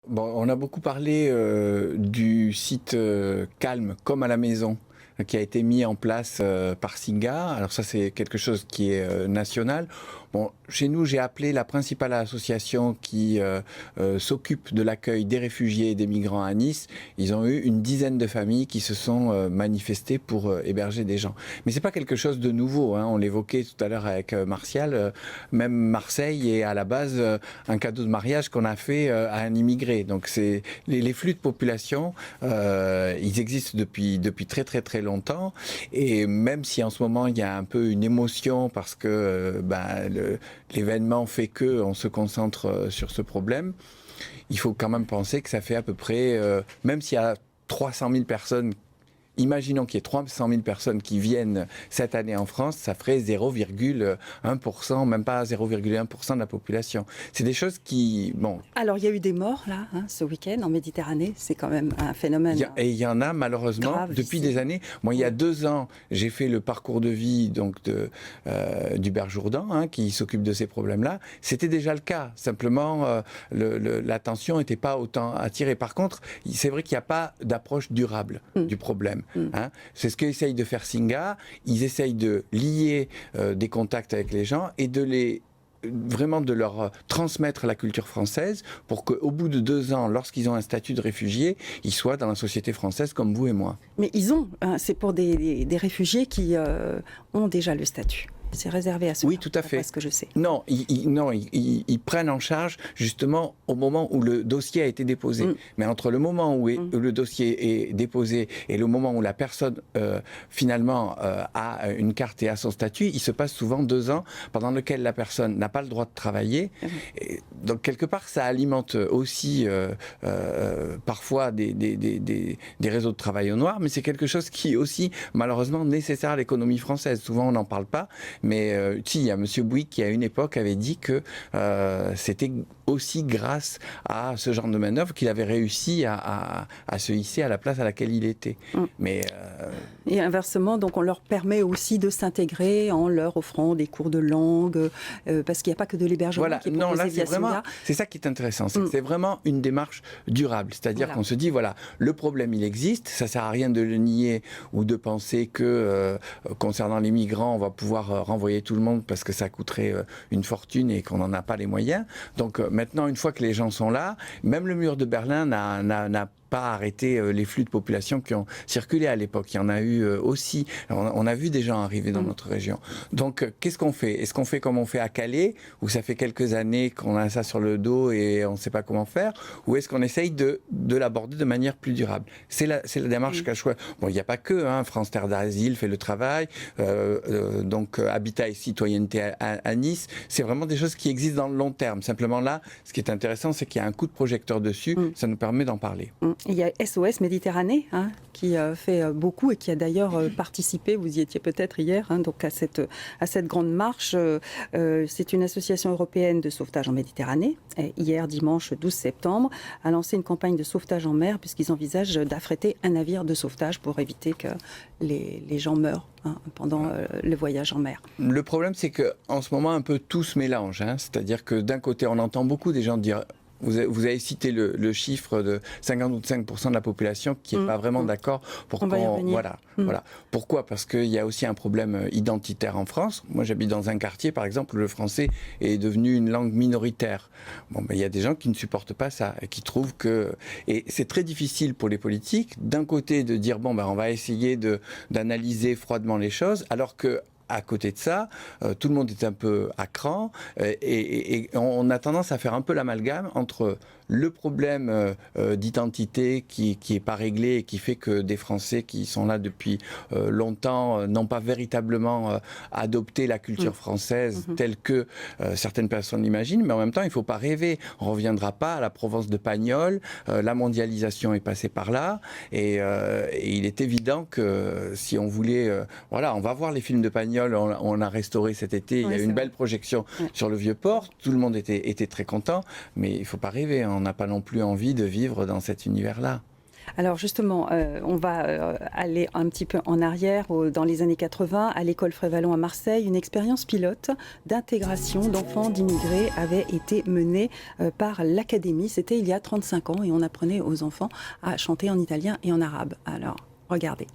Bon, on a beaucoup parlé du site Calme comme à la maison qui a été mis en place par Singa. Alors ça, c'est quelque chose qui est national. Bon, chez nous, j'ai appelé la principale association qui s'occupe de l'accueil des réfugiés et des migrants à Nice. Ils ont eu une dizaine de familles qui se sont manifestées pour héberger des gens. Mais c'est pas quelque chose de nouveau, hein. On l'évoquait tout à l'heure avec Martial. Même Marseille est à la base un cadeau de mariage qu'on a fait à un immigré. Donc c'est les flux de population, ils existent depuis très très très longtemps. Et même si en ce moment il y a un peu une émotion parce que l'événement fait que on se concentre sur ce problème, il faut quand même penser que ça fait à peu près, même s'il y a 300 000 personnes. Imaginons qu'il y ait 300 000 personnes qui viennent cette année en France, ça ferait 0,1%, même pas 0,1% de la population. C'est des choses qui... Bon. Alors, il y a eu des morts, là, ce week-end, en Méditerranée. C'est quand même un phénomène Et il y en a, malheureusement, grave depuis ici. des années. Moi, il y a 2 ans, j'ai fait le parcours de vie d'Hubert Jourdan, hein, qui s'occupe de ces problèmes-là. C'était déjà le cas. Simplement, l'attention n'était pas autant attirée. Par contre, c'est vrai qu'il n'y a pas d'approche durable du problème. Hein. C'est ce qu'essaye de faire Singa. Ils essayent de lier des contacts avec les gens et vraiment de leur transmettre la culture française pour qu'au bout de 2 ans, lorsqu'ils ont un statut de réfugié, ils soient dans la société française comme vous et moi. Mais c'est pour des réfugiés qui ont déjà le statut. C'est réservé à ceux-là. Oui, tout à fait. C'est ce que je sais. Non, ils prennent en charge justement au moment où le dossier a été déposé. Mais entre le moment où le dossier est déposé et le moment où la personne finalement a une carte et a son statut, il se passe souvent 2 ans pendant lesquels la personne n'a pas le droit de travailler. Et donc quelque part, ça alimente aussi parfois des réseaux de travail au noir, mais c'est quelque chose qui est aussi malheureusement nécessaire à l'économie française. Souvent, on n'en parle pas. Mais il y a M. Bouygues qui, à une époque, avait dit que c'était aussi grâce à ce genre de manœuvre qu'il avait réussi à se hisser à la place à laquelle il était. Mais, Et inversement, donc on leur permet aussi de s'intégrer en leur offrant des cours de langue, parce qu'il n'y a pas que de l'hébergement voilà. qui est Non, proposé là, via Singa. c'est ça qui est intéressant. C'est vraiment une démarche durable. C'est-à-dire qu'on se dit, voilà, le problème, il existe. Ça ne sert à rien de le nier ou de penser que, concernant les migrants, on va pouvoir renvoyer tout le monde parce que ça coûterait une fortune et qu'on n'en a pas les moyens. Donc maintenant, une fois que les gens sont là, même le mur de Berlin n'a pas arrêté les flux de population qui ont circulé à l'époque. Il y en a eu aussi. On a vu des gens arriver dans notre région. Donc, qu'est-ce qu'on fait? Est-ce qu'on fait comme on fait à Calais, où ça fait quelques années qu'on a ça sur le dos et on ne sait pas comment faire? Ou est-ce qu'on essaye de l'aborder de manière plus durable? C'est la démarche qu'a choisi. Bon, il n'y a pas que, hein, France Terre d'Asile fait le travail, donc Habitat et Citoyenneté à Nice. C'est vraiment des choses qui existent dans le long terme. Simplement là, ce qui est intéressant, c'est qu'il y a un coup de projecteur dessus. Ça nous permet d'en parler. Il y a SOS Méditerranée qui fait beaucoup et qui a d'ailleurs participé, vous y étiez peut-être hier, donc à cette grande marche. C'est une association européenne de sauvetage en Méditerranée. Et hier, dimanche 12 septembre, a lancé une campagne de sauvetage en mer puisqu'ils envisagent d'affréter un navire de sauvetage pour éviter que les gens meurent pendant le voyage en mer. Le problème, c'est qu'en ce moment, un peu tout se mélange. C'est-à-dire que d'un côté, on entend beaucoup des gens dire... Vous avez cité le chiffre de 55% de la population qui n'est pas vraiment d'accord pour on va y revenir. Voilà. Pourquoi? Parce qu'il y a aussi un problème identitaire en France. Moi, j'habite dans un quartier, par exemple, où le français est devenu une langue minoritaire. Bon, il y a des gens qui ne supportent pas ça et qui trouvent que... Et c'est très difficile pour les politiques, d'un côté, de dire, on va essayer d'analyser froidement les choses, alors que à côté de ça, tout le monde est un peu à cran et on a tendance à faire un peu l'amalgame entre le problème d'identité qui est pas réglé et qui fait que des Français qui sont là depuis longtemps n'ont pas véritablement adopté la culture française telle que certaines personnes l'imaginent, mais en même temps, il ne faut pas rêver. On ne reviendra pas à la Provence de Pagnol, la mondialisation est passée par là et il est évident que si on voulait... on va voir les films de Pagnol. On a restauré cet été, il y a eu une belle projection sur le Vieux-Port, tout le monde était très content, mais il ne faut pas rêver, on n'a pas non plus envie de vivre dans cet univers-là. Alors justement, on va aller un petit peu en arrière, dans les années 80, à l'école Frévalon à Marseille. Une expérience pilote d'intégration d'enfants d'immigrés avait été menée par l'Académie. C'était il y a 35 ans et on apprenait aux enfants à chanter en italien et en arabe. Alors, regardez.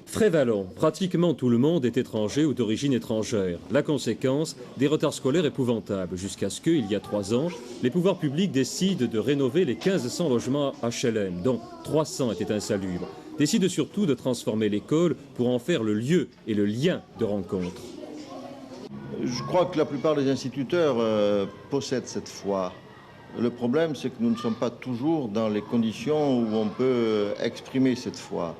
Frévalon, pratiquement tout le monde est étranger ou d'origine étrangère. La conséquence, des retards scolaires épouvantables, jusqu'à ce qu'il y a 3 ans, les pouvoirs publics décident de rénover les 1500 logements HLM, dont 300 étaient insalubres. Décident surtout de transformer l'école pour en faire le lieu et le lien de rencontre. Je crois que la plupart des instituteurs possèdent cette foi. Le problème, c'est que nous ne sommes pas toujours dans les conditions où on peut exprimer cette foi.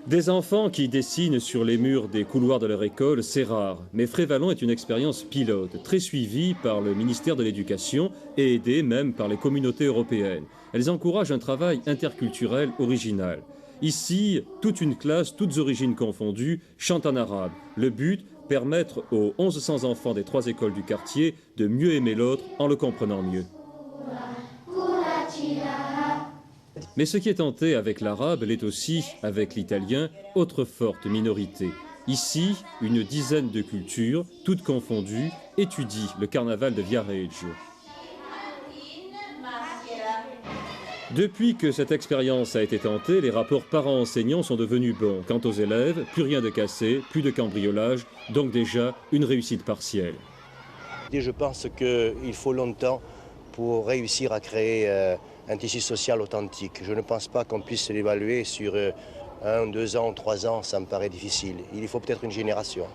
Des enfants qui dessinent sur les murs des couloirs de leur école, c'est rare. Mais Frévalon est une expérience pilote, très suivie par le ministère de l'Éducation et aidée même par les communautés européennes. Elles encouragent un travail interculturel original. Ici, toute une classe, toutes origines confondues, chante en arabe. Le but, permettre aux 1100 enfants des 3 écoles du quartier de mieux aimer l'autre en le comprenant mieux. Mais ce qui est tenté avec l'arabe l'est aussi avec l'italien, autre forte minorité. Ici, une dizaine de cultures, toutes confondues, étudient le carnaval de Viareggio. Depuis que cette expérience a été tentée, les rapports parents-enseignants sont devenus bons. Quant aux élèves, plus rien de cassé, plus de cambriolage, donc déjà une réussite partielle. Et je pense qu'il faut longtemps pour réussir à créer un tissu social authentique. Je ne pense pas qu'on puisse l'évaluer sur 1, 2 ans, 3 ans, ça me paraît difficile. Il faut peut-être une génération.